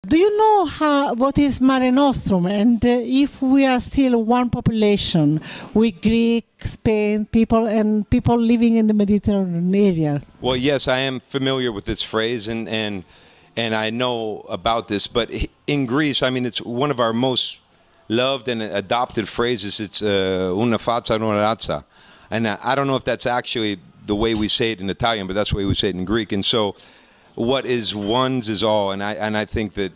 Do you know what is Mare Nostrum, and if we are still one population with Greek, Spain people and people living in the Mediterranean area? Well, yes, I am familiar with this phrase, and I know about this. But in Greece, I mean, it's one of our most loved and adopted phrases. It's una faccia, una razza, and I don't know if that's actually the way we say it in Italian, but that's the way we say it in Greek. And so, what is one's is all, and I think that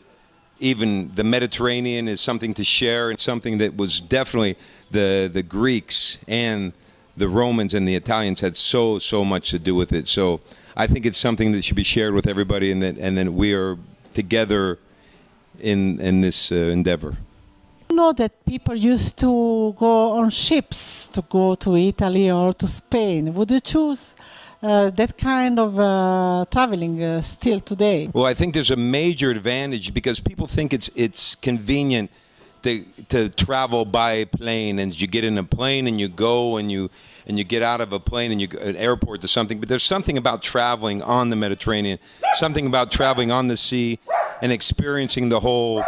even the Mediterranean is something to share, and something that was definitely the Greeks and the Romans and the Italians had so much to do with it. So I think it's something that should be shared with everybody, and that we are together in this endeavor. You know that people used to go on ships to go to Italy or to Spain. Would you choose that kind of traveling still today? Well, I think there's a major advantage because people think it's convenient to travel by plane, and you get in a plane and you go and you get out of a plane and you go an airport to something. But there's something about traveling on the Mediterranean, something about traveling on the sea and experiencing the whole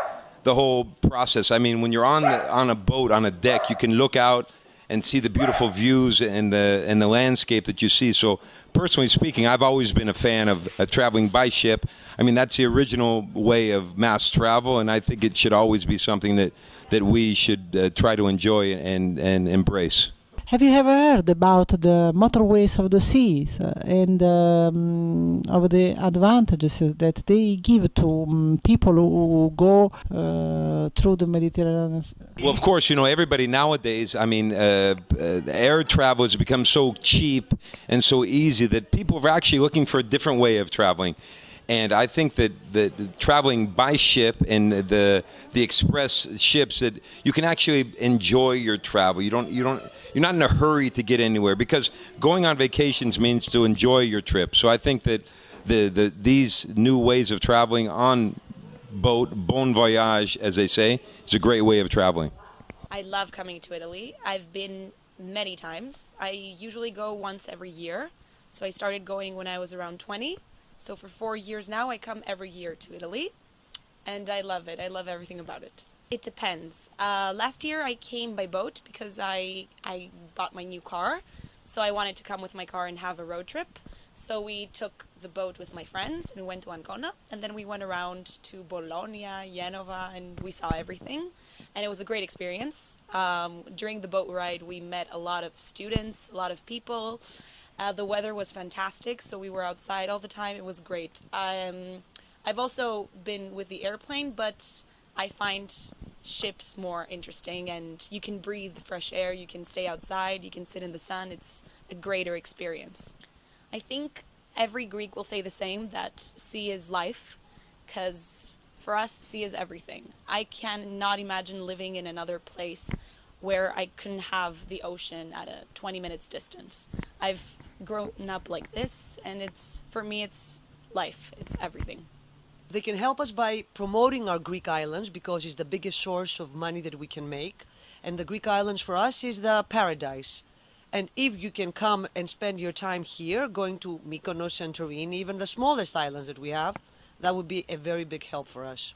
process. I mean, when you're on a boat, on a deck, you can look out and see the beautiful views and the landscape that you see. So personally speaking, I've always been a fan of traveling by ship. I mean, that's the original way of mass travel, and I think it should always be something that we should try to enjoy and embrace. Have you ever heard about the motorways of the seas and of the advantages that they give to people who go through the Mediterranean? Well, of course, you know, everybody nowadays, I mean, air travel has become so cheap and so easy that people are actually looking for a different way of traveling. And I think that traveling by ship and the express ships, that you can actually enjoy your travel. You're not in a hurry to get anywhere, because going on vacations means to enjoy your trip. So I think that these new ways of traveling on boat, bon voyage, as they say, is a great way of traveling. I love coming to Italy. I've been many times. I usually go once every year. So I started going when I was around 20. So for 4 years now, I come every year to Italy, and I love it. I love everything about it. It depends. Last year I came by boat because I bought my new car, so I wanted to come with my car and have a road trip. So we took the boat with my friends and went to Ancona, and then we went around to Bologna, Genova, and we saw everything, and it was a great experience. During the boat ride, we met a lot of students, a lot of people. The weather was fantastic, so we were outside all the time. It was great. I've also been with the airplane, but I find ships more interesting, and you can breathe fresh air, you can stay outside, you can sit in the sun. It's a greater experience. I think every Greek will say the same, that sea is life, because for us, sea is everything. I cannot imagine living in another place where I couldn't have the ocean at a 20 minutes distance. I've grown up like this, and for me it's life, it's everything. They can help us by promoting our Greek islands, because it's the biggest source of money that we can make, and the Greek islands for us is the paradise. And if you can come and spend your time here, going to Mykonos, Santorini, even the smallest islands that we have, that would be a very big help for us.